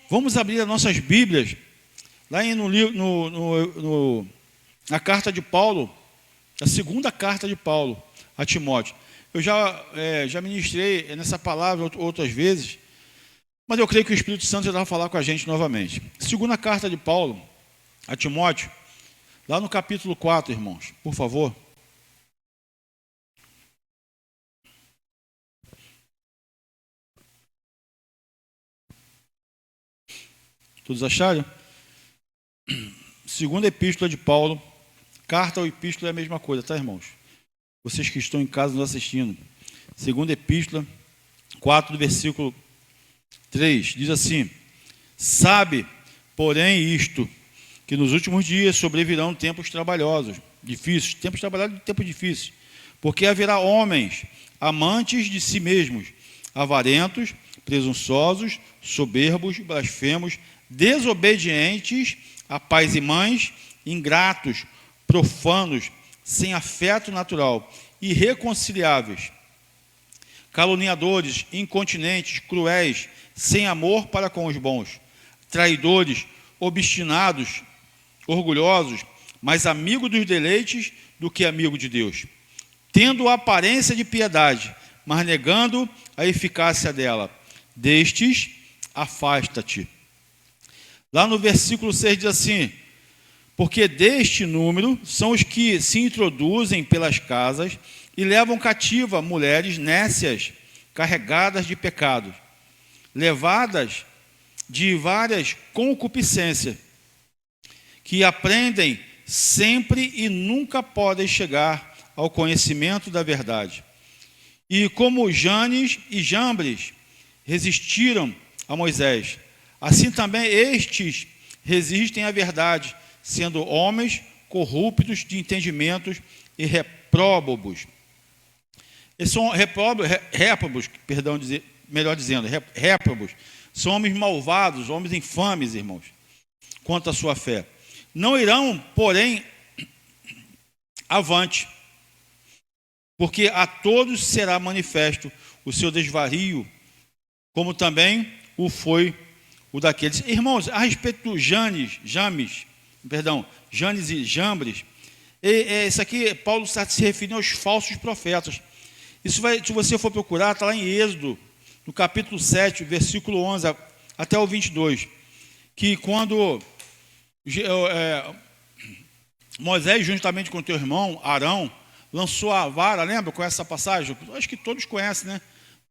Vamos abrir as nossas Bíblias, lá na carta de Paulo, a segunda carta de Paulo a Timóteo. Eu já ministrei nessa palavra outras vezes, mas eu creio que o Espírito Santo já vai falar com a gente novamente. Segunda carta de Paulo a Timóteo, lá no capítulo 4, irmãos, por favor. Todos acharam? Segunda epístola de Paulo, carta ou epístola é a mesma coisa, tá, irmãos? Vocês que estão em casa nos assistindo. Segunda epístola, 4, versículo 3, diz assim: sabe, porém, isto, que nos últimos dias sobrevirão tempos trabalhosos, difíceis, tempos trabalhosos e tempos difíceis, porque haverá homens amantes de si mesmos, avarentos, presunçosos, soberbos, blasfemos, desobedientes a pais e mães, ingratos, profanos, sem afeto natural, irreconciliáveis, caluniadores, incontinentes, cruéis, sem amor para com os bons, traidores, obstinados, orgulhosos, mais amigo dos deleites do que amigo de Deus, tendo a aparência de piedade, mas negando a eficácia dela. Destes, afasta-te. Lá no versículo 6 diz assim: porque deste número são os que se introduzem pelas casas e levam cativa mulheres nécias, carregadas de pecados, levadas de várias concupiscências, que aprendem sempre e nunca podem chegar ao conhecimento da verdade. E como Janes e Jambres resistiram a Moisés, assim também estes resistem à verdade, sendo homens corruptos de entendimentos e repróbabos. Eles são réprobos, melhor dizendo, réprobos. São homens malvados, homens infames, irmãos, quanto à sua fé. Não irão, porém, avante, porque a todos será manifesto o seu desvario, como também o foi o daqueles. Irmãos, a respeito do Janes e Jambres, isso aqui, Paulo está se referindo aos falsos profetas. Isso vai, se você for procurar, está lá em Êxodo, no capítulo 7, versículo 11 até o 22, que quando Moisés, juntamente com teu irmão Arão, lançou a vara, lembra com essa passagem? Acho que todos conhecem, né?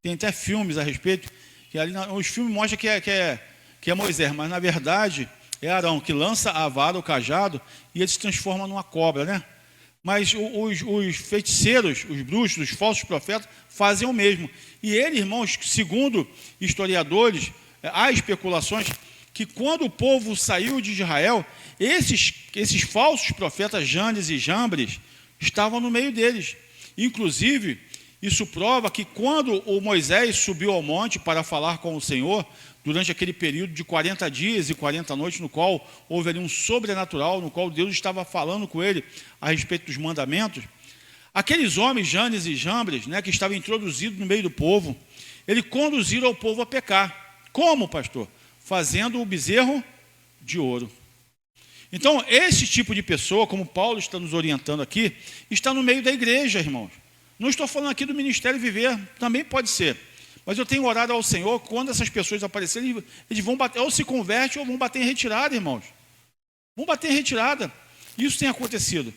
Tem até filmes a respeito, que ali os filmes mostram que é Moisés, mas na verdade é Arão que lança a vara, o cajado, e ele se transforma numa cobra, né? Mas os feiticeiros, os bruxos, os falsos profetas fazem o mesmo. E ele, irmãos, segundo historiadores, há especulações que quando o povo saiu de Israel, esses falsos profetas Janes e Jambres estavam no meio deles. Inclusive, isso prova que quando o Moisés subiu ao monte para falar com o Senhor, durante aquele período de 40 dias e 40 noites, no qual houve ali um sobrenatural, no qual Deus estava falando com ele a respeito dos mandamentos, aqueles homens, Janes e Jambres, né, que estavam introduzidos no meio do povo, eles conduziram o povo a pecar. Como, pastor? Fazendo o bezerro de ouro. Então, esse tipo de pessoa, como Paulo está nos orientando aqui, está no meio da igreja, irmãos. Não estou falando aqui do Ministério Viver, também pode ser. Mas eu tenho orado ao Senhor, quando essas pessoas aparecerem, eles vão bater, ou se convertem, ou vão bater em retirada, irmãos. Vão bater em retirada. Isso tem acontecido.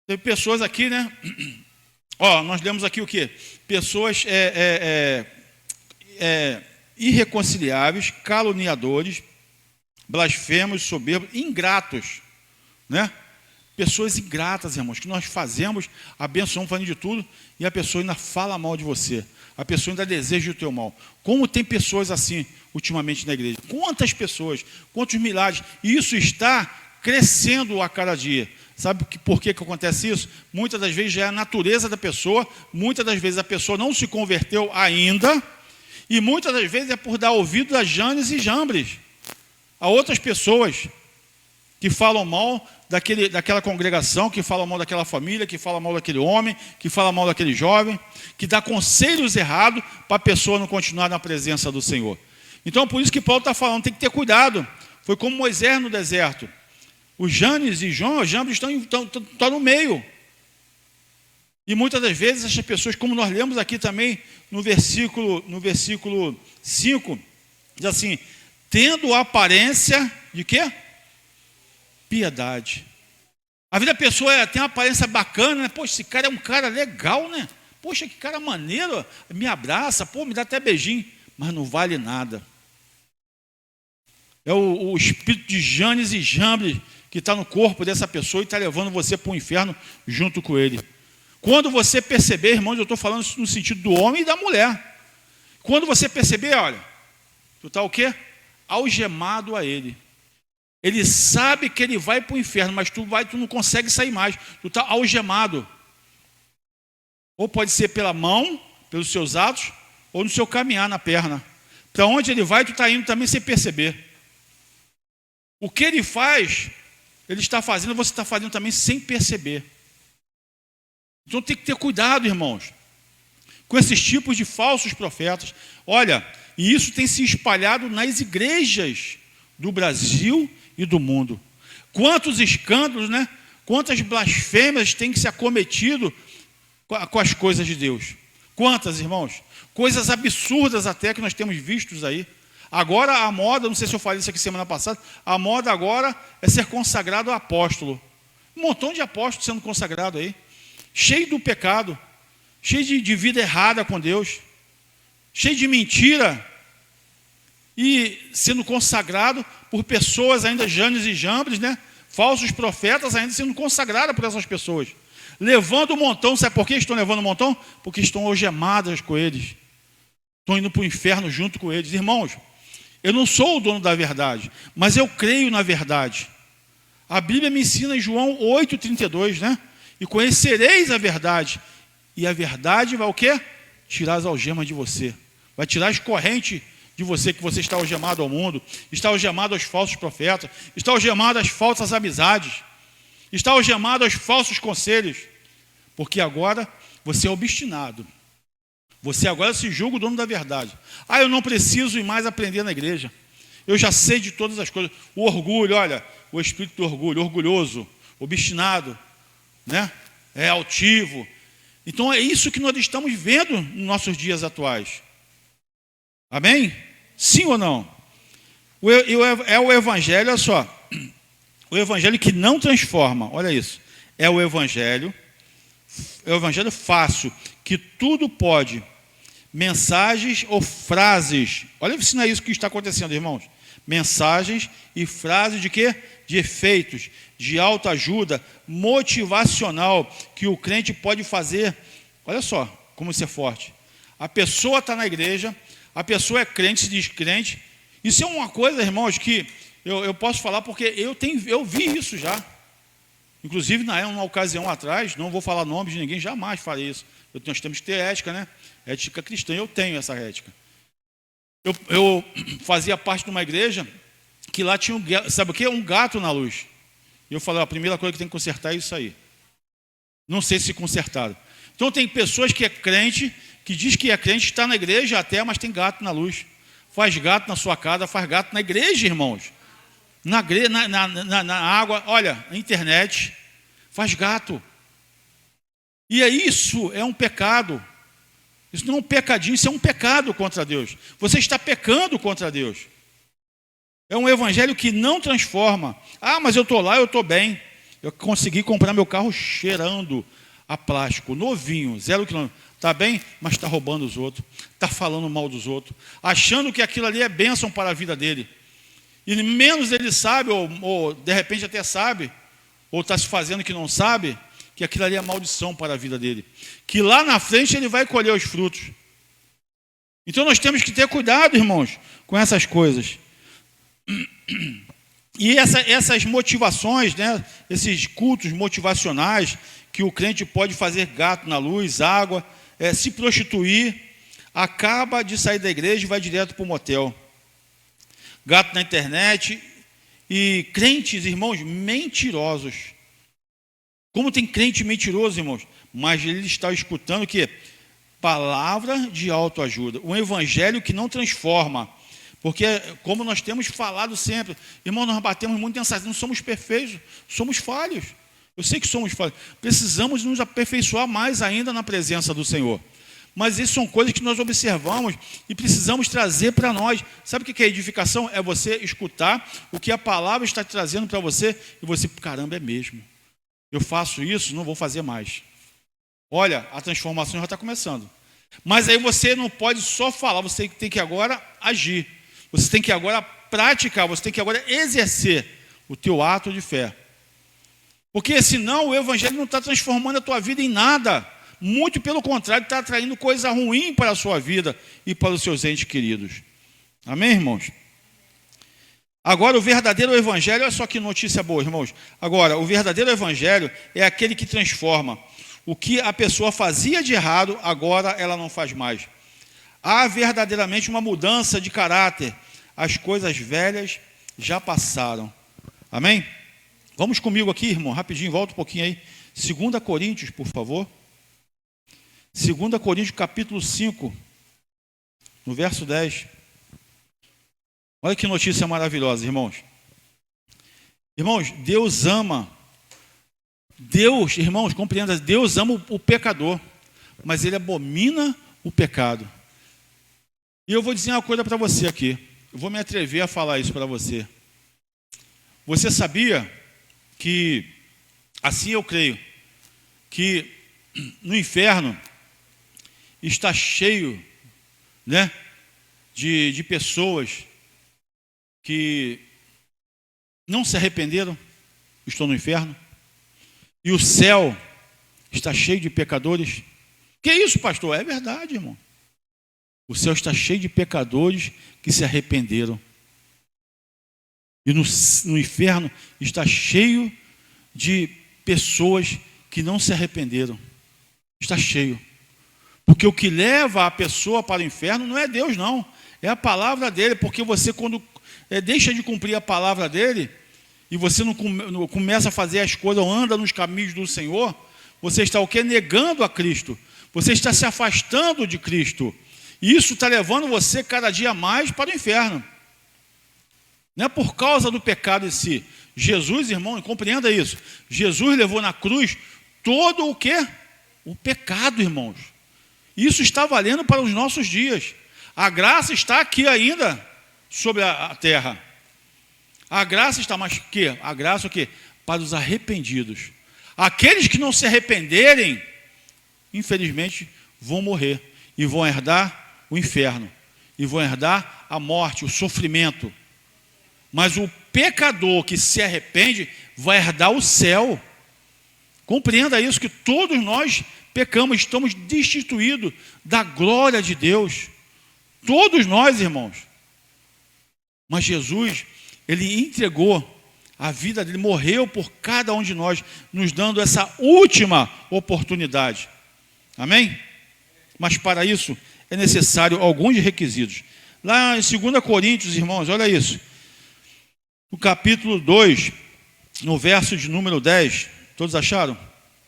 Teve pessoas aqui, né? Nós lemos aqui o quê? Pessoas irreconciliáveis, caluniadores, blasfemos, soberbos, ingratos, né? Pessoas ingratas, irmãos, que nós fazemos, abençoamos, fazendo de tudo, e a pessoa ainda fala mal de você. A pessoa ainda deseja o teu mal. Como tem pessoas assim, ultimamente, na igreja? Quantas pessoas, quantos milagres. E isso está crescendo a cada dia. Sabe por que acontece isso? Muitas das vezes já é a natureza da pessoa, muitas das vezes a pessoa não se converteu ainda, e muitas das vezes é por dar ouvido a Janes e Jambres, a outras pessoas que falam mal daquela congregação, que falam mal daquela família, que falam mal daquele homem, que falam mal daquele jovem, que dá conselhos errados para a pessoa não continuar na presença do Senhor. Então, por isso que Paulo está falando, tem que ter cuidado. Foi como Moisés no deserto. Os Janes e Jambres estão no meio. E muitas das vezes, essas pessoas, como nós lemos aqui também, no versículo 5, diz assim, tendo aparência de quê? Piedade. A vida da pessoa tem uma aparência bacana, né? Poxa, esse cara é um cara legal, né? Poxa, que cara maneiro, me abraça, pô, me dá até beijinho, mas não vale nada. É o espírito de Janes e Jambres que está no corpo dessa pessoa e está levando você para o inferno junto com ele. Quando você perceber, irmãos, eu estou falando isso no sentido do homem e da mulher. Quando você perceber, olha, tu está o quê? Algemado a ele. Ele sabe que ele vai para o inferno, mas tu não consegue sair mais. Tu está algemado. Ou pode ser pela mão, pelos seus atos, ou no seu caminhar na perna. Para onde ele vai, tu está indo também sem perceber. O que ele faz, ele está fazendo, você está fazendo também sem perceber. Então tem que ter cuidado, irmãos, com esses tipos de falsos profetas. Olha, e isso tem se espalhado nas igrejas do Brasil e do mundo. Quantos escândalos, né? Quantas blasfêmias têm se acometido com as coisas de Deus. Quantas, irmãos? Coisas absurdas até que nós temos vistos aí. Agora a moda, não sei se eu falei isso aqui semana passada, a moda agora é ser consagrado a apóstolo. Um montão de apóstolos sendo consagrado aí. Cheio do pecado, cheio de vida errada com Deus, cheio de mentira, e sendo consagrado por pessoas ainda Janes e Jambres, né? Falsos profetas ainda sendo consagrados por essas pessoas, levando um montão. Sabe por que estão levando um montão? Porque estão algemadas com eles, estão indo para o inferno junto com eles. Irmãos, eu não sou o dono da verdade, mas eu creio na verdade. A Bíblia me ensina em João 8,32, né? E conhecereis a verdade, e a verdade vai o quê? Tirar as algemas de você, vai tirar as correntes de você, que você está algemado ao mundo, está algemado aos falsos profetas, está algemado às falsas amizades, está algemado aos falsos conselhos, porque agora você é obstinado, você agora se julga o dono da verdade. Ah, eu não preciso ir mais aprender na igreja, eu já sei de todas as coisas. O orgulho, olha, o espírito do orgulho, orgulhoso, obstinado, né? É altivo. Então é isso que nós estamos vendo nos nossos dias atuais. Amém? Sim ou não? É o evangelho, olha só, o evangelho que não transforma, olha isso, é o evangelho fácil, que tudo pode, mensagens ou frases, olha se não é isso que está acontecendo, irmãos, mensagens e frases de quê? De efeitos, de autoajuda, motivacional, que o crente pode fazer. Olha só como isso é forte. A pessoa está na igreja, a pessoa é crente, se diz crente. Isso é uma coisa, irmãos, que eu posso falar porque eu vi isso já. Inclusive, numa ocasião atrás, não vou falar nomes de ninguém, jamais farei isso. Nós temos que ter ética, né? Ética cristã, eu tenho essa ética. Eu fazia parte de uma igreja que lá tinha, sabe o que? Um gato na luz. E eu falei, a primeira coisa que tem que consertar é isso aí. Não sei se consertaram. Então tem pessoas que é crente, que diz que é crente, está na igreja até, mas tem gato na luz. Faz gato na sua casa, faz gato na igreja, irmãos. Na água, olha, na internet, faz gato. E isso é um pecado. Isso não é um pecadinho, isso é um pecado contra Deus. Você está pecando contra Deus. É um evangelho que não transforma. Ah, mas eu estou lá, eu estou bem. Eu consegui comprar meu carro cheirando a plástico, novinho, 0 quilômetro. Está bem, mas está roubando os outros. Está falando mal dos outros. Achando que aquilo ali é bênção para a vida dele. E menos ele sabe, ou de repente até sabe, ou está se fazendo que não sabe, que aquilo ali é maldição para a vida dele. Que lá na frente ele vai colher os frutos. Então nós temos que ter cuidado, irmãos, com essas coisas. E essas motivações, né, esses cultos motivacionais, que o crente pode fazer gato na luz, água, se prostituir, acaba de sair da igreja e vai direto para o motel. Gato na internet e crentes, irmãos, mentirosos. Como tem crente mentiroso, irmãos? Mas ele está escutando o quê? Palavra de autoajuda. Um evangelho que não transforma. Porque, como nós temos falado sempre, irmão, nós batemos muito nessa, não somos perfeitos, somos falhos. Eu sei que somos falhos. Precisamos nos aperfeiçoar mais ainda na presença do Senhor. Mas isso são coisas que nós observamos e precisamos trazer para nós. Sabe o que é edificação? É você escutar o que a palavra está trazendo para você e você, caramba, é mesmo. Eu faço isso, não vou fazer mais. Olha, a transformação já está começando. Mas aí você não pode só falar, você tem que agora agir. Você tem que agora praticar, você tem que agora exercer o teu ato de fé. Porque senão o evangelho não está transformando a tua vida em nada. Muito pelo contrário, está atraindo coisa ruim para a sua vida e para os seus entes queridos. Amém, irmãos? Agora, o verdadeiro evangelho, olha só que notícia boa, irmãos. Agora, o verdadeiro evangelho é aquele que transforma. O que a pessoa fazia de errado, agora ela não faz mais. Há verdadeiramente uma mudança de caráter. As coisas velhas já passaram. Amém? Vamos comigo aqui, irmão, rapidinho, volta um pouquinho aí. 2 Coríntios, por favor. 2 Coríntios, capítulo 5, no verso 10. Olha que notícia maravilhosa, irmãos. Irmãos, Deus ama. Deus, irmãos, compreenda, Deus ama o pecador, mas Ele abomina o pecado. E eu vou dizer uma coisa para você aqui. Eu vou me atrever a falar isso para você. Você sabia que, assim eu creio, que no inferno está cheio, né, de pessoas que não se arrependeram, estão no inferno, e o céu está cheio de pecadores. Que isso, pastor? É verdade, irmão. O céu está cheio de pecadores que se arrependeram. E no inferno está cheio de pessoas que não se arrependeram. Está cheio. Porque o que leva a pessoa para o inferno não é Deus, não. É a palavra dele. Porque você, quando deixa de cumprir a palavra dele, e você não começa a fazer as coisas, ou anda nos caminhos do Senhor, você está o quê? Negando a Cristo. Você está se afastando de Cristo. E isso está levando você cada dia mais para o inferno. Não é por causa do pecado em si. Jesus, irmão, compreenda isso. Jesus levou na cruz todo o quê? O pecado, irmãos. Isso está valendo para os nossos dias. A graça está aqui ainda sobre a terra. A graça está mais que? A graça o quê? Para os arrependidos. Aqueles que não se arrependerem, infelizmente, vão morrer e vão herdar o inferno e vão herdar a morte, o sofrimento. Mas o pecador que se arrepende vai herdar o céu. Compreenda isso, que todos nós pecamos, estamos destituídos da glória de Deus. Todos nós, irmãos. Mas Jesus, Ele entregou a vida dele, morreu por cada um de nós, nos dando essa última oportunidade. Amém? Mas para isso é necessário alguns requisitos. Lá em 2 Coríntios, irmãos, olha isso. No capítulo 2, no verso de número 10, todos acharam?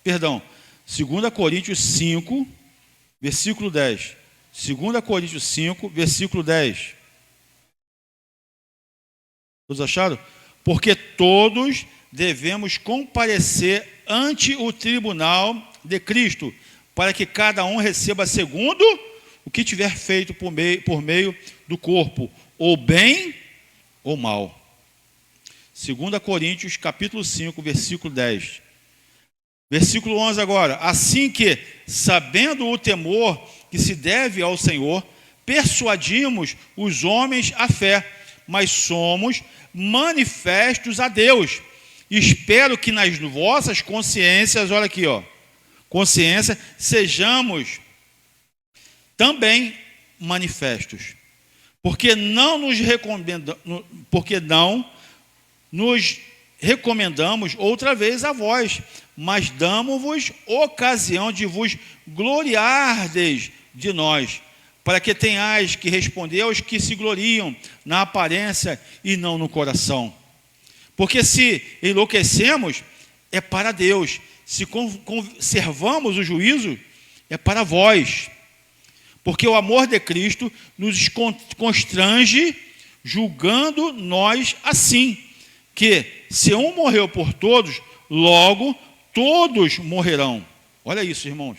Perdão, 2 Coríntios 5, versículo 10. 2 Coríntios 5, versículo 10. Todos acharam? Porque todos devemos comparecer ante o tribunal de Cristo, para que cada um receba segundo o que tiver feito por meio do corpo, ou bem ou mal. 2 Coríntios, capítulo 5, versículo 10. Versículo 11 agora. Assim que, sabendo o temor que se deve ao Senhor, persuadimos os homens à fé, mas somos manifestos a Deus. Espero que nas vossas consciências, olha aqui, ó, consciência, sejamos também manifestos. Porque não nos recomendamos outra vez a vós, mas damos-vos ocasião de vos gloriardes de nós, para que tenhais que responder aos que se gloriam na aparência e não no coração. Porque se enlouquecemos, é para Deus. Se conservamos o juízo, é para vós. Porque o amor de Cristo nos constrange, julgando nós assim, que se um morreu por todos, logo todos morrerão. Olha isso, irmãos.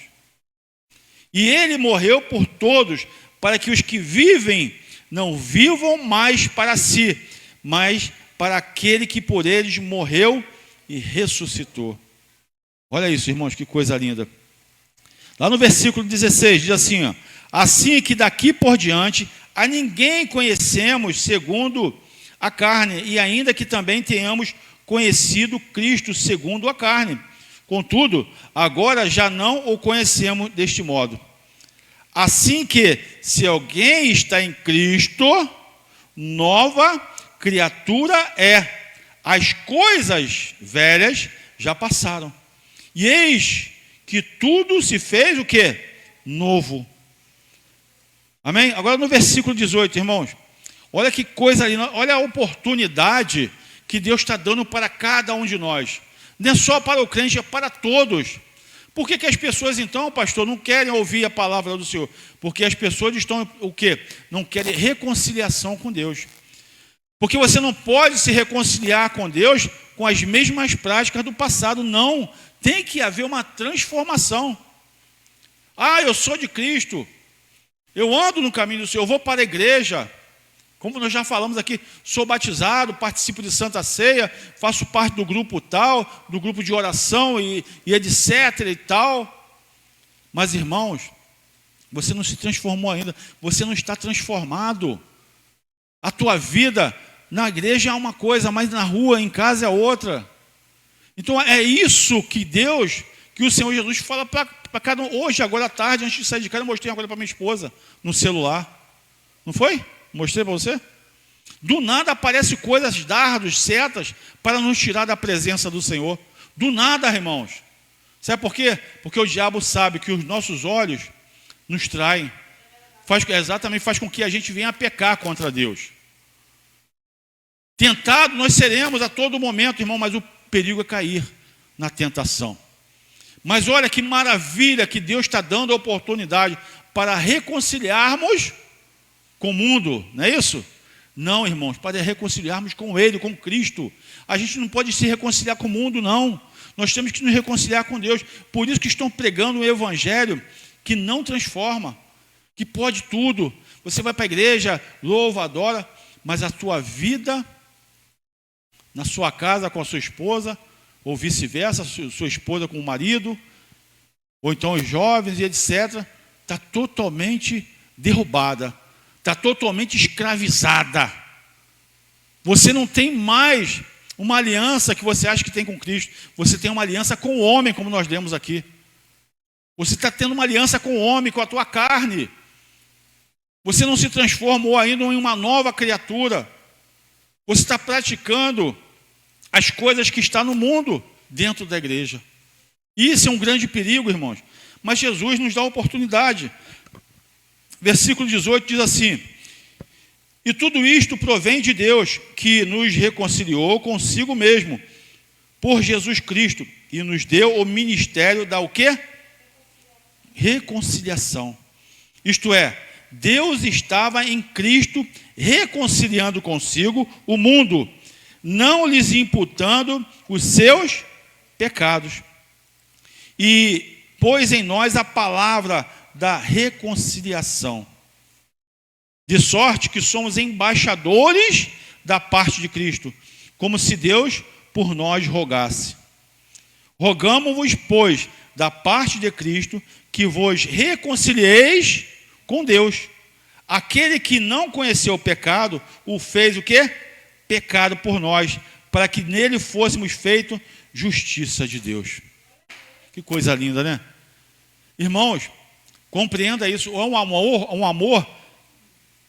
E ele morreu por todos, para que os que vivem não vivam mais para si, mas para aquele que por eles morreu e ressuscitou. Olha isso, irmãos, que coisa linda. Lá no versículo 16, diz assim, ó, assim que daqui por diante a ninguém conhecemos segundo a carne, e ainda que também tenhamos conhecido Cristo segundo a carne. Contudo, agora já não o conhecemos deste modo. Assim que, se alguém está em Cristo, nova criatura é. As coisas velhas já passaram. E eis que tudo se fez o quê? Novo. Amém? Agora no versículo 18, irmãos. Olha que coisa linda. Olha a oportunidade que Deus está dando para cada um de nós. Não é só para o crente, é para todos. Por que as pessoas, então, pastor, não querem ouvir a palavra do Senhor? Porque as pessoas estão, o quê? Não querem reconciliação com Deus. Porque você não pode se reconciliar com Deus com as mesmas práticas do passado. Não. Tem que haver uma transformação. Ah, eu sou de Cristo. Eu ando no caminho do Senhor. Eu vou para a igreja. Como nós já falamos aqui, sou batizado, participo de Santa Ceia, faço parte do grupo tal, do grupo de oração e etc e tal. Mas, irmãos, você não se transformou ainda. Você não está transformado. A tua vida na igreja é uma coisa, mas na rua, em casa é outra. Então é isso que Deus, que o Senhor Jesus fala para cada um. Hoje, agora à tarde, antes de sair de casa, eu mostrei uma coisa para minha esposa no celular. Não foi? Mostrei para você? Do nada aparecem coisas, dardos, setas, para nos tirar da presença do Senhor. Do nada, irmãos. Sabe por quê? Porque o diabo sabe que os nossos olhos nos traem. Faz com que a gente venha a pecar contra Deus. Tentado nós seremos a todo momento, irmão, mas o perigo é cair na tentação. Mas olha que maravilha que Deus está dando a oportunidade para reconciliarmos com o mundo, não é isso? Não, irmãos, para reconciliarmos com Ele, com Cristo. A gente não pode se reconciliar com o mundo, não. Nós temos que nos reconciliar com Deus. Por isso que estão pregando um evangelho que não transforma, que pode tudo. Você vai para a igreja, louva, adora, mas a tua vida na sua casa com a sua esposa, ou vice-versa, sua esposa com o marido, ou então os jovens e etc., está totalmente derrubada, está totalmente escravizada. Você não tem mais uma aliança que você acha que tem com Cristo, você tem uma aliança com o homem, como nós lemos aqui. Você está tendo uma aliança com o homem, com a tua carne. Você não se transformou ainda em uma nova criatura. Você está praticando as coisas que estão no mundo dentro da igreja. Isso é um grande perigo, irmãos. Mas Jesus nos dá a oportunidade. Versículo 18 diz assim: e tudo isto provém de Deus, que nos reconciliou consigo mesmo, por Jesus Cristo, e nos deu o ministério da o quê? Reconciliação. Isto é, Deus estava em Cristo reconciliando consigo o mundo, não lhes imputando os seus pecados. E pôs em nós a palavra da reconciliação. De sorte que somos embaixadores da parte de Cristo, como se Deus por nós rogasse. Rogamo-vos, pois, da parte de Cristo, que vos reconcilieis com Deus. Aquele que não conheceu o pecado, o fez o quê? Pecado por nós, para que nele fôssemos feitos justiça de Deus. Que coisa linda, né? Irmãos, compreenda isso. É um amor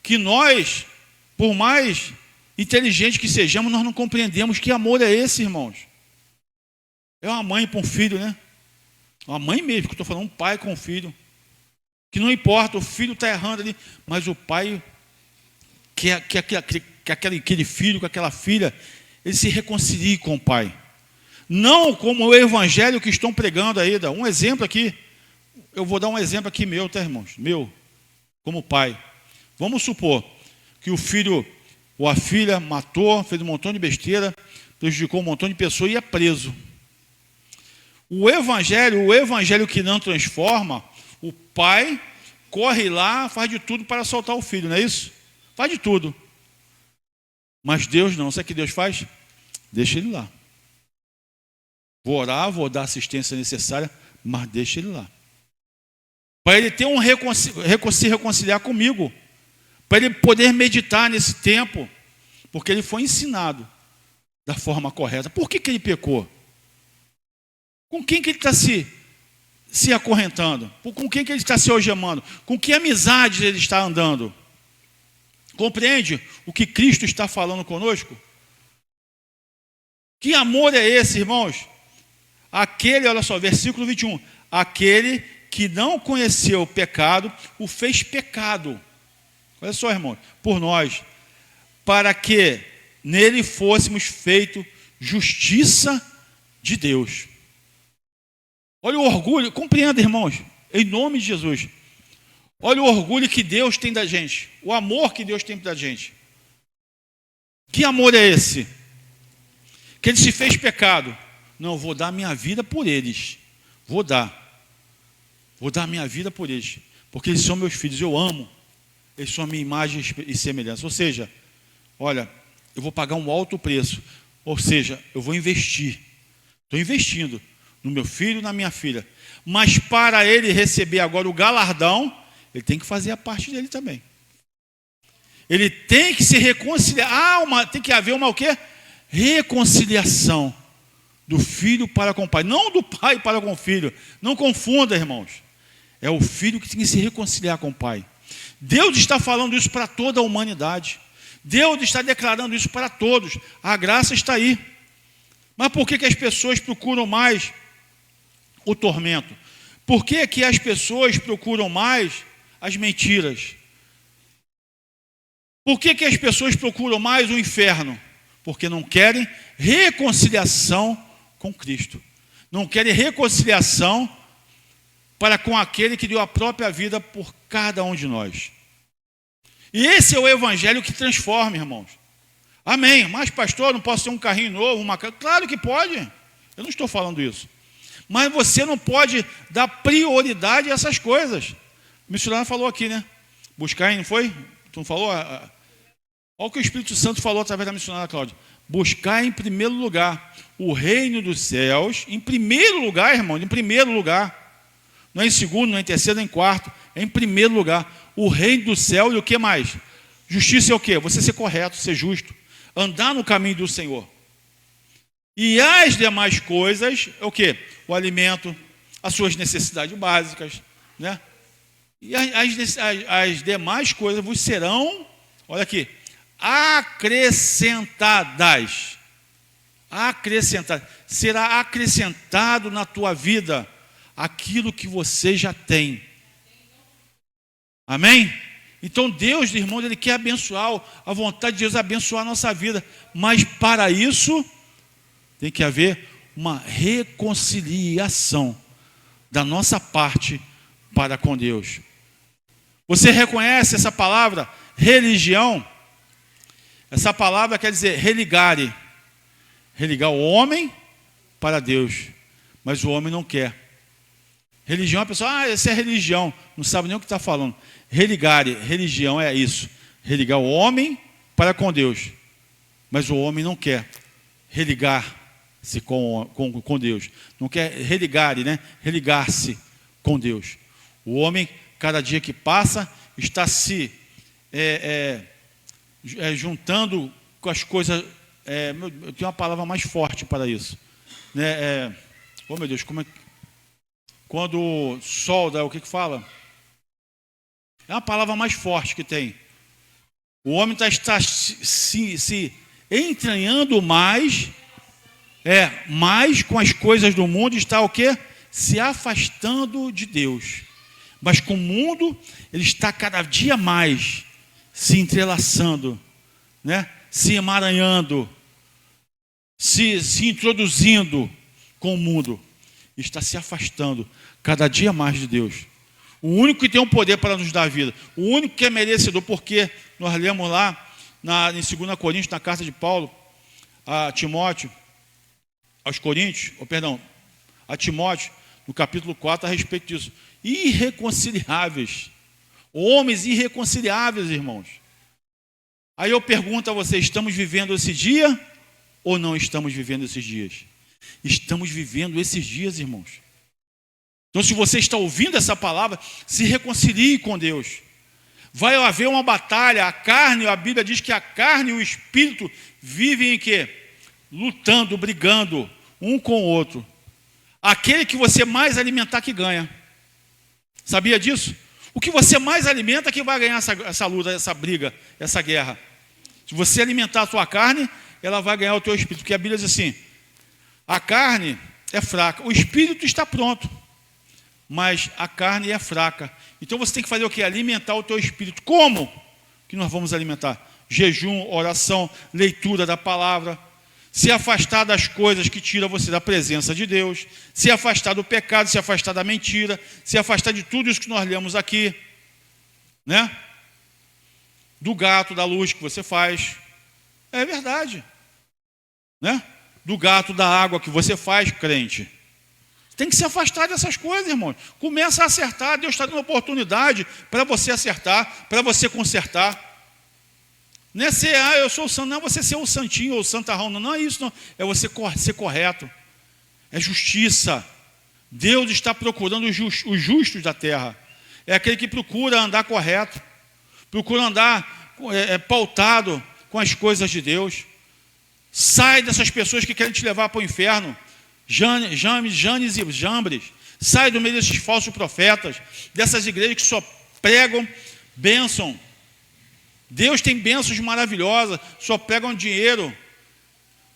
que nós, por mais inteligentes que sejamos, nós não compreendemos que amor é esse, irmãos. É uma mãe para um filho, né? Uma mãe mesmo, que eu estou falando, um pai com um filho. Que não importa, o filho está errando ali, mas o pai quer que aquele filho, com aquela filha, ele se reconcilie com o pai. Não como o evangelho que estão pregando aí. Um exemplo aqui, eu vou dar um exemplo aqui meu, tá, irmãos? Meu, como pai. Vamos supor que o filho ou a filha matou, fez um montão de besteira, prejudicou um montão de pessoas e ia preso. O evangelho que não transforma, o pai corre lá, faz de tudo para soltar o filho, não é isso? Faz de tudo. Mas Deus não. Sabe o que Deus faz? Deixa ele lá. Vou orar, vou dar a assistência necessária, mas deixa ele lá. Para ele ter se reconciliar comigo. Para ele poder meditar nesse tempo. Porque ele foi ensinado da forma correta. Por que ele pecou? Com quem que ele está se acorrentando? Com quem que ele está se algemando? Com que amizades ele está andando? Compreende o que Cristo está falando conosco? Que amor é esse, irmãos? Aquele, olha só, versículo 21. Aquele que não conheceu o pecado, o fez pecado. Olha só, irmãos, por nós, para que nele fôssemos feito justiça de Deus. Olha o orgulho, compreenda, irmãos, em nome de Jesus. Olha o orgulho que Deus tem da gente, o amor que Deus tem da gente. Que amor é esse? Que ele se fez pecado. Não, eu vou dar minha vida por eles. Vou dar minha vida por eles. Porque eles são meus filhos, eu amo. Eles são a minha imagem e semelhança. Ou seja, olha, eu vou pagar um alto preço. Ou seja, eu vou investir. Estou investindo no meu filho e na minha filha. Mas para ele receber agora o galardão, ele tem que fazer a parte dele também. Ele tem que se reconciliar. Tem que haver uma o quê? Reconciliação do filho para com o pai. Não do pai para com o filho. Não confunda, irmãos. É o filho que tem que se reconciliar com o pai. Deus está falando isso para toda a humanidade. Deus está declarando isso para todos. A graça está aí. Mas por que as pessoas procuram mais o tormento? Por que as pessoas procuram mais as mentiras? Por que as pessoas procuram mais o inferno? Porque não querem reconciliação com Cristo. Não querem reconciliação para com aquele que deu a própria vida por cada um de nós. E esse é o evangelho que transforma, irmãos. Amém. Mas, pastor, não posso ter um carrinho novo, uma casa? Claro que pode. Eu não estou falando isso. Mas você não pode dar prioridade a essas coisas. O missionário falou aqui, né? Buscar, não foi? Tu não falou? Olha o que o Espírito Santo falou através da missionária Cláudia. Buscar em primeiro lugar o reino dos céus. Em primeiro lugar, irmão, em primeiro lugar. Não é em segundo, não é em terceiro, não é em quarto. É em primeiro lugar. O reino do céu e o que mais? Justiça é o quê? Você ser correto, ser justo. Andar no caminho do Senhor. E as demais coisas, é o quê? O alimento, as suas necessidades básicas, né? E as demais coisas vos serão, olha aqui, acrescentadas. Acrescentadas. Será acrescentado na tua vida aquilo que você já tem. Amém? Então Deus, irmãos, Ele quer abençoar, a vontade de Deus é abençoar a nossa vida. Mas para isso, tem que haver uma reconciliação da nossa parte para com Deus. Você reconhece essa palavra, religião? Essa palavra quer dizer religare. Religar o homem para Deus. Mas o homem não quer. Religião, a pessoa, essa é religião. Não sabe nem o que está falando. Religare, religião é isso. Religar o homem para com Deus. Mas o homem não quer religar-se com Deus. Não quer religare, né? Religar-se com Deus. O homem, cada dia que passa, está se juntando com as coisas. Eu tenho uma palavra mais forte para isso. Oh meu Deus, como é que. Quando o sol dá, o que fala? É uma palavra mais forte que tem. O homem está se entranhando mais com as coisas do mundo, está o quê? Se afastando de Deus. Mas com o mundo, ele está cada dia mais se entrelaçando, né? Se emaranhando, se introduzindo com o mundo. Está se afastando cada dia mais de Deus. O único que tem o poder para nos dar vida, o único que é merecedor, porque nós lemos lá em 2 Coríntios, na carta de Paulo a Timóteo, aos Coríntios, a Timóteo, no capítulo 4, a respeito disso. Irreconciliáveis. Homens irreconciliáveis, irmãos. Aí eu pergunto a você, estamos vivendo esse dia ou não estamos vivendo esses dias? Estamos vivendo esses dias, irmãos. Então, se você está ouvindo essa palavra, se reconcilie com Deus. Vai haver uma batalha. A carne, a Bíblia diz que a carne e o espírito vivem em quê? Lutando, brigando, um com o outro. Aquele que você mais alimentar que ganha. Sabia disso? O que você mais alimenta que vai ganhar essa luta, essa briga, essa guerra. Se você alimentar a sua carne, ela vai ganhar o teu espírito. Porque a Bíblia diz assim, a carne é fraca, o espírito está pronto, mas a carne é fraca. Então você tem que fazer o quê? Alimentar o teu espírito. Como que nós vamos alimentar? Jejum, oração, leitura da palavra, se afastar das coisas que tiram você da presença de Deus, se afastar do pecado, se afastar da mentira, se afastar de tudo isso que nós lemos aqui, né? Do gato, da luz que você faz. É verdade, né? Do gato, da água que você faz, crente. Tem que se afastar dessas coisas, irmãos. Começa a acertar. Deus está dando oportunidade para você acertar, para você consertar. Não é ser, eu sou o santo, não é você ser o santinho ou o santarrão, não é isso, não. É você ser correto. É justiça. Deus está procurando os justos da terra. É aquele que procura andar correto, procura andar pautado com as coisas de Deus. Sai dessas pessoas que querem te levar para o inferno. Janes e Jambres. Sai do meio desses falsos profetas, dessas igrejas que só pregam bênção. Deus tem bênçãos maravilhosas, só pregam dinheiro.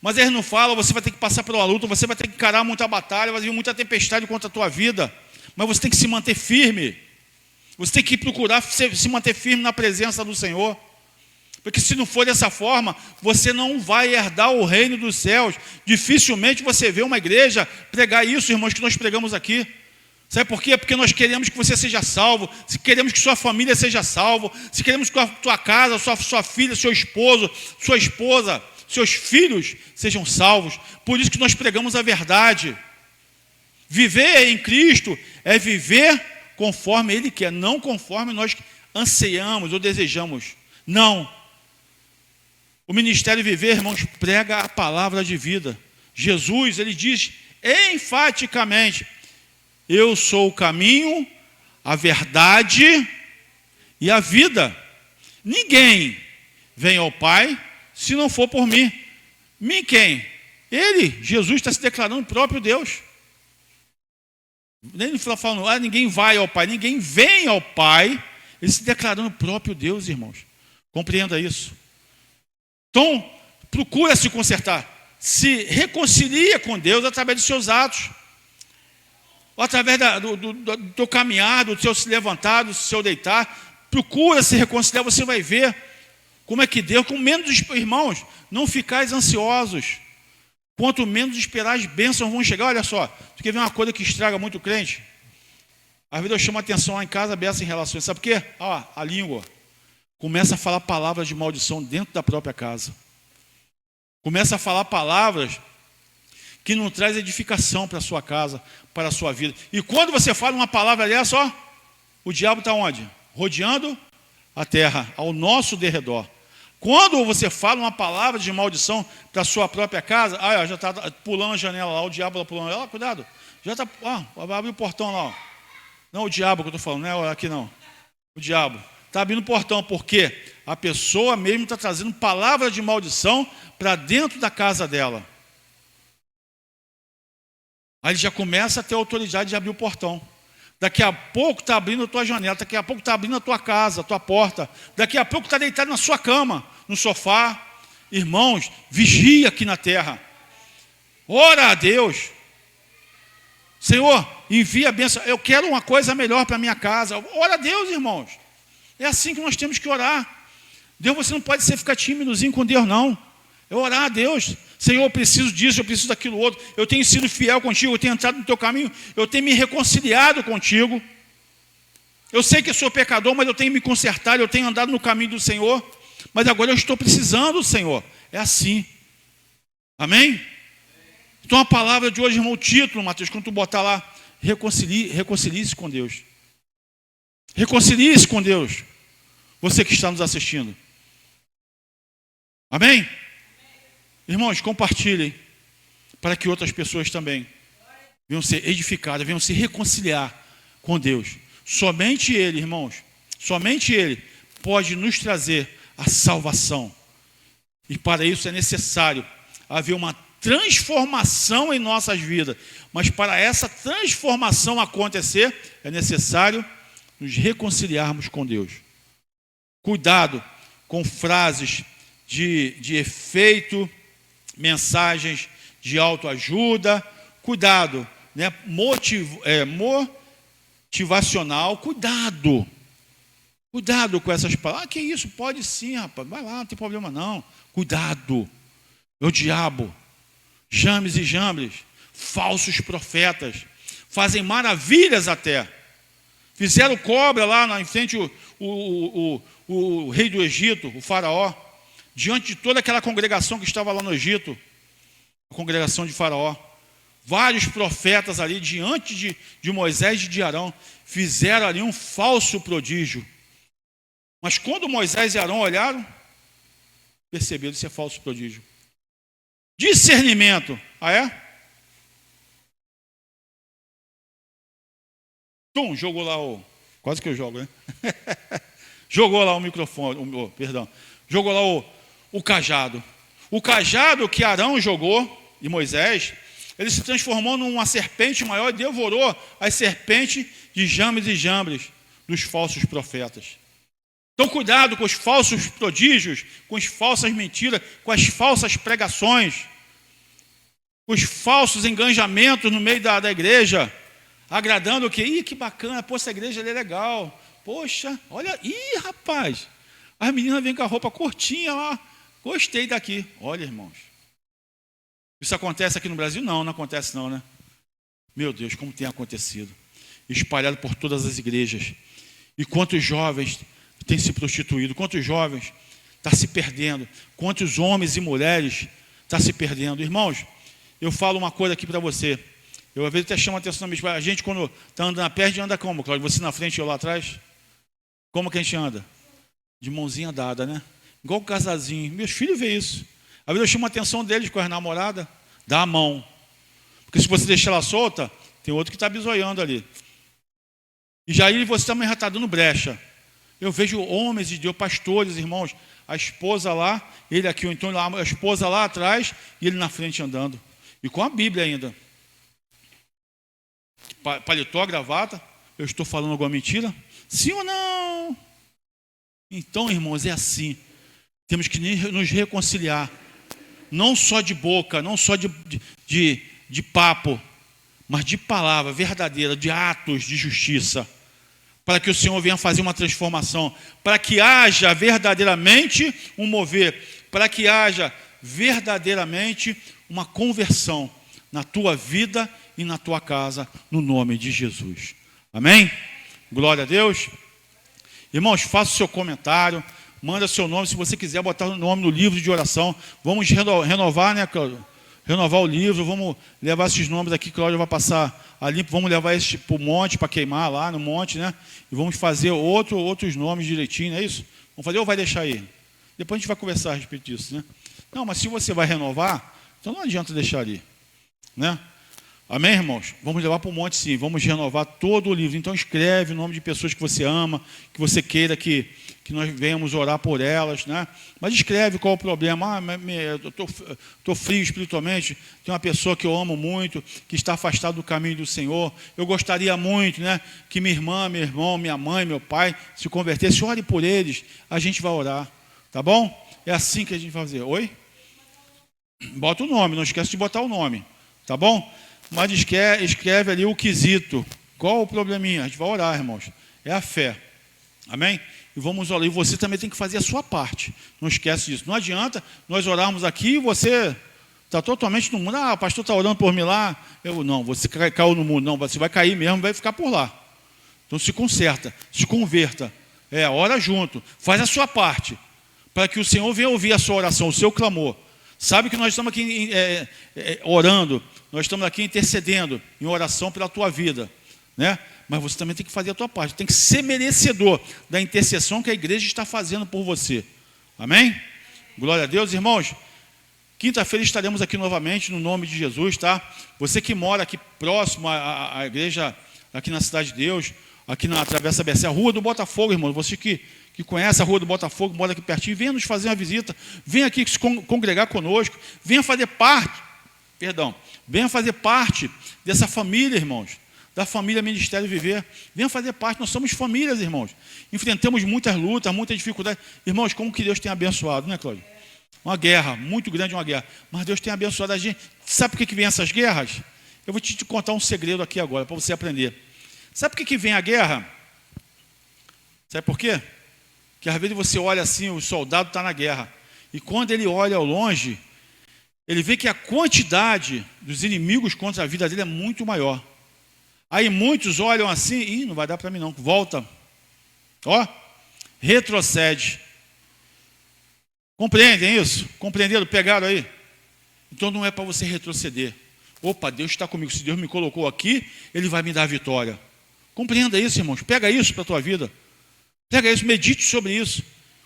Mas eles não falam, você vai ter que passar pela luta, você vai ter que encarar muita batalha, vai vir muita tempestade contra a tua vida. Mas você tem que se manter firme. Você tem que procurar se manter firme na presença do Senhor. Porque se não for dessa forma, você não vai herdar o reino dos céus. Dificilmente você vê uma igreja pregar isso, irmãos, que nós pregamos aqui. Sabe por quê? Porque nós queremos que você seja salvo, se queremos que sua família seja salvo, se queremos que a tua casa, sua filha, seu esposo, sua esposa, seus filhos sejam salvos. Por isso que nós pregamos a verdade. Viver em Cristo é viver conforme Ele quer, não conforme nós anseiamos ou desejamos. Não. O ministério Viver, irmãos, prega a palavra de vida. Jesus, ele diz enfaticamente, eu sou o caminho, a verdade e a vida. Ninguém vem ao Pai se não for por mim. Mim quem? Ele, Jesus, está se declarando o próprio Deus. Nem ele falando, ninguém vai ao Pai, ninguém vem ao Pai, ele se declarando o próprio Deus, irmãos. Compreenda isso. Então, procura se consertar. Se reconcilia com Deus através dos seus atos. Ou através do teu caminhar, do seu se levantar, do seu deitar. Procura se reconciliar, você vai ver como é que Deus, com menos, irmãos, não ficais ansiosos. Quanto menos esperar, as bênçãos vão chegar. Olha só, tu quer ver uma coisa que estraga muito o crente? Às vezes eu chamo a atenção lá em casa, beça em relações. Sabe por quê? A língua. Começa a falar palavras de maldição dentro da própria casa. Começa a falar palavras que não traz edificação para a sua casa, para a sua vida. E quando você fala uma palavra dessa, o diabo está onde? Rodeando a terra, ao nosso derredor. Quando você fala uma palavra de maldição para a sua própria casa, já está pulando a janela lá, o diabo está pulando. Cuidado, já está, vai abrir o portão lá. Não o diabo que eu estou falando, não é aqui não. O diabo está abrindo o portão, porque a pessoa mesmo está trazendo palavra de maldição para dentro da casa dela. Aí ele já começa a ter autoridade de abrir o portão. Daqui a pouco está abrindo a tua janela, daqui a pouco está abrindo a tua casa, a tua porta. Daqui a pouco está deitado na sua cama, no sofá. Irmãos, vigia aqui na terra. Ora a Deus. Senhor, envia a bênção. Eu quero uma coisa melhor para a minha casa. Ora a Deus, irmãos. É assim que nós temos que orar. Deus, você não pode ficar tímidozinho com Deus, não. É orar a Deus. Senhor, eu preciso disso, eu preciso daquilo outro. Eu tenho sido fiel contigo, eu tenho entrado no teu caminho, eu tenho me reconciliado contigo. Eu sei que eu sou pecador, mas eu tenho me consertado, eu tenho andado no caminho do Senhor. Mas agora eu estou precisando, Senhor. É assim. Amém? Então a palavra de hoje, irmão, o título, Mateus, quando tu botar lá, reconcilie-se com Deus. Reconcilie-se com Deus. Você que está nos assistindo. Amém? Irmãos, compartilhem, para que outras pessoas também venham ser edificadas, venham se reconciliar com Deus. Somente Ele, irmãos, somente Ele pode nos trazer a salvação. E para isso é necessário haver uma transformação em nossas vidas. Mas para essa transformação acontecer, é necessário nos reconciliarmos com Deus. Cuidado com frases de efeito, mensagens de autoajuda. Cuidado, né? Motivacional. Cuidado com essas palavras. Que isso? Pode sim, rapaz. Vai lá, não tem problema não. Cuidado. É o diabo. James e Jambres, falsos profetas, fazem maravilhas até. Fizeram cobra lá em frente o rei do Egito, o faraó, diante de toda aquela congregação que estava lá no Egito, a congregação de Faraó. Vários profetas ali, diante de Moisés e de Arão, fizeram ali um falso prodígio. Mas quando Moisés e Arão olharam, perceberam que isso é falso prodígio. Discernimento. Ah, é? Jogou lá o... Quase que eu jogo, né? Jogou lá o microfone, perdão. Jogou lá o cajado. O cajado que Arão jogou, e Moisés, ele se transformou numa serpente maior e devorou as serpentes de James e Jambres, dos falsos profetas. Então, cuidado com os falsos prodígios, com as falsas mentiras, com as falsas pregações, com os falsos engajamentos no meio da igreja, agradando o quê? Ih, que bacana, pô, essa igreja ali é legal. Poxa, olha, rapaz, as meninas vêm com a roupa curtinha lá, gostei daqui. Olha, irmãos, isso acontece aqui no Brasil? Não acontece não, né? Meu Deus, como tem acontecido. Espalhado por todas as igrejas. E quantos jovens têm se prostituído, quantos jovens estão se perdendo, quantos homens e mulheres estão se perdendo. Irmãos, eu falo uma coisa aqui para você. Eu às vezes até chamo a atenção da minha. A gente quando está andando perto, anda como, Cláudio? Você na frente e eu lá atrás? Como que a gente anda? De mãozinha dada, né? Igual um casalzinho. Meus filhos veem isso. Às vezes eu chamo a atenção deles com as namoradas, dá a mão. Porque se você deixar ela solta, tem outro que está bisoiando ali. E já aí você também já está dando brecha. Eu vejo homens de Deus, pastores, irmãos, a esposa lá, ele aqui, ou então a esposa lá atrás, e ele na frente andando. E com a Bíblia ainda. Paletó, gravata, eu estou falando alguma mentira? Sim ou não? Então, irmãos, é assim. Temos que nos reconciliar. Não só de boca, não só de papo, mas de palavra verdadeira, de atos de justiça. Para que o Senhor venha fazer uma transformação. Para que haja verdadeiramente um mover. Para que haja verdadeiramente uma conversão na tua vida e na tua casa, no nome de Jesus. Amém? Glória a Deus. Irmãos, faça o seu comentário, manda seu nome, se você quiser botar o nome no livro de oração. Vamos renovar, né, Cláudio? Renovar o livro, vamos levar esses nomes aqui, Cláudio vai passar ali, vamos levar esse para o monte, para queimar lá no monte, né? E vamos fazer outros nomes direitinho, não é isso? Vamos fazer ou vai deixar aí? Depois a gente vai conversar a respeito disso, né? Não, mas se você vai renovar, então não adianta deixar ali, né? Amém, irmãos? Vamos levar para o monte sim, vamos renovar todo o livro. Então escreve o nome de pessoas que você ama, que você queira que nós venhamos orar por elas, né? Mas escreve qual é o problema. Eu estou frio espiritualmente, tem uma pessoa que eu amo muito, que está afastada do caminho do Senhor. Eu gostaria muito, né, que minha irmã, meu irmão, minha mãe, meu pai se convertessem. Ore por eles, a gente vai orar, tá bom? É assim que a gente vai fazer. Oi? Bota o nome, não esquece de botar o nome, tá bom? Mas escreve ali o quesito. Qual o probleminha? A gente vai orar, irmãos. É a fé. Amém? E vamos orar. E você também tem que fazer a sua parte. Não esquece disso. Não adianta nós orarmos aqui e você está totalmente no mundo. Ah, o pastor está orando por mim lá. Não, você caiu no mundo. Não, você vai cair mesmo, vai ficar por lá. Então se conserta, se converta. Ora junto. Faz a sua parte. para que o Senhor venha ouvir a sua oração, o seu clamor. Sabe que nós estamos aqui orando, nós estamos aqui intercedendo em oração pela tua vida, né? Mas você também tem que fazer a tua parte, tem que ser merecedor da intercessão que a igreja está fazendo por você. Amém? Glória a Deus, irmãos. Quinta-feira estaremos aqui novamente, no nome de Jesus, tá? Você que mora aqui próximo à igreja, aqui na Cidade de Deus, aqui na Travessa BC, a Rua do Botafogo, irmão, você que conhece a Rua do Botafogo, mora aqui pertinho, venha nos fazer uma visita, venha aqui se congregar conosco, venha fazer parte dessa família, irmãos, da família Ministério Viver, venha fazer parte, nós somos famílias, irmãos, enfrentamos muitas lutas, muitas dificuldades, irmãos, como que Deus tem abençoado, né, Cláudio? Uma guerra, muito grande uma guerra, mas Deus tem abençoado a gente. Sabe por que vem essas guerras? Eu vou te contar um segredo aqui agora, para você aprender. Sabe por que vem a guerra? Sabe por quê? Que às vezes você olha assim, o soldado está na guerra, e quando ele olha ao longe, ele vê que a quantidade dos inimigos contra a vida dele é muito maior. Aí muitos olham assim, não vai dar para mim não, volta, retrocede. Compreendem isso? Compreenderam? Pegaram aí? Então não é para você retroceder. Opa, Deus está comigo, se Deus me colocou aqui, Ele vai me dar a vitória. Compreenda isso, irmãos, pega isso para a tua vida. Pega isso, medite sobre isso.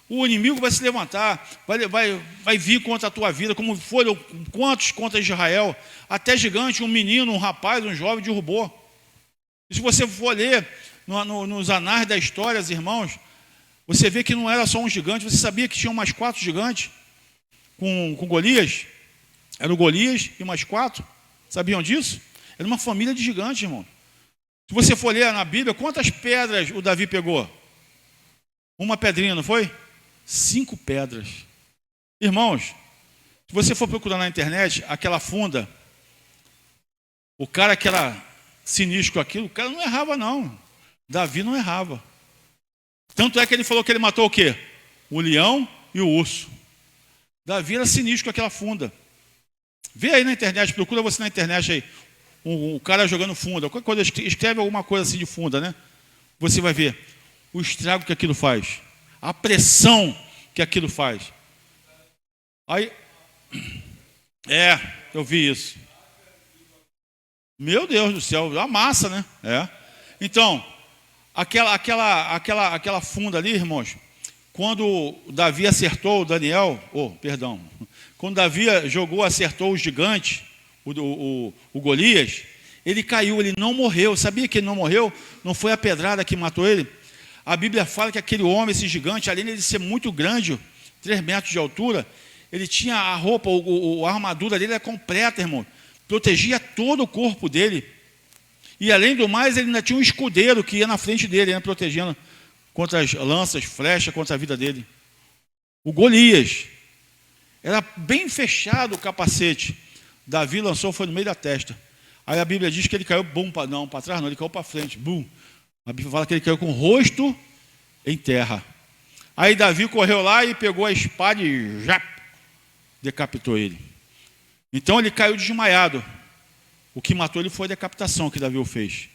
O inimigo vai se levantar, vai vir contra a tua vida, como foram quantos contra Israel, até gigante, um menino, um rapaz, um jovem derrubou. E se você for ler nos anais da história, irmãos, você vê que não era só um gigante, você sabia que tinham mais 4 gigantes com Golias? Era o Golias e mais 4, sabiam disso? Era uma família de gigantes, irmão. Se você for ler na Bíblia, quantas pedras o Davi pegou? Uma pedrinha, não foi? 5 pedras. Irmãos, se você for procurar na internet, aquela funda, o cara que era sinistro com aquilo, o cara não errava não. Davi não errava. Tanto é que ele falou que ele matou o quê? O leão e o urso. Davi era sinistro com aquela funda. Vê aí na internet, procura você na internet aí, o cara jogando funda. Qualquer coisa, escreve alguma coisa assim de funda, né? Você vai ver o estrago que aquilo faz, a pressão que aquilo faz. Aí, eu vi isso. Meu Deus do céu, a massa, né? Então, aquela funda ali, irmãos, quando Davi acertou o Daniel, quando Davi acertou o gigante, o Golias, ele caiu, ele não morreu. Sabia que ele não morreu? Não foi a pedrada que matou ele? A Bíblia fala que aquele homem, esse gigante, além de ser muito grande, 3 metros de altura, ele tinha a roupa, a armadura dele era completa, irmão. Protegia todo o corpo dele. E além do mais, ele ainda tinha um escudeiro que ia na frente dele, né, protegendo contra as lanças, flechas, contra a vida dele. O Golias. Era bem fechado o capacete. Davi lançou, foi no meio da testa. Aí a Bíblia diz que ele caiu, para trás não, ele caiu para frente, bum. A Bíblia fala que ele caiu com o rosto em terra. Aí Davi correu lá e pegou a espada e já decapitou ele. Então ele caiu desmaiado. O que matou ele foi a decapitação que Davi o fez.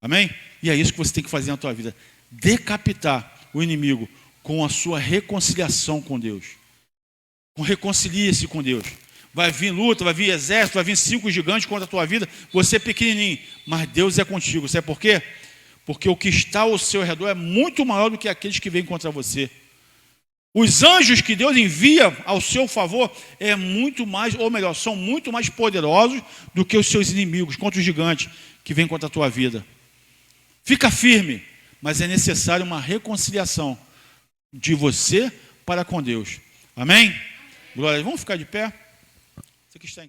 Amém? E é isso que você tem que fazer na tua vida. Decapitar o inimigo com a sua reconciliação com Deus. Reconcilie-se com Deus. Vai vir luta, vai vir exército, vai vir 5 gigantes contra a tua vida. Você é pequenininho, mas Deus é contigo. Sabe por quê? Porque o que está ao seu redor é muito maior do que aqueles que vêm contra você. Os anjos que Deus envia ao seu favor é muito mais, ou melhor, são muito mais poderosos do que os seus inimigos, contra os gigantes que vêm contra a tua vida. Fica firme, mas é necessário uma reconciliação de você para com Deus. Amém? Glória. Vamos ficar de pé? Você que está em casa.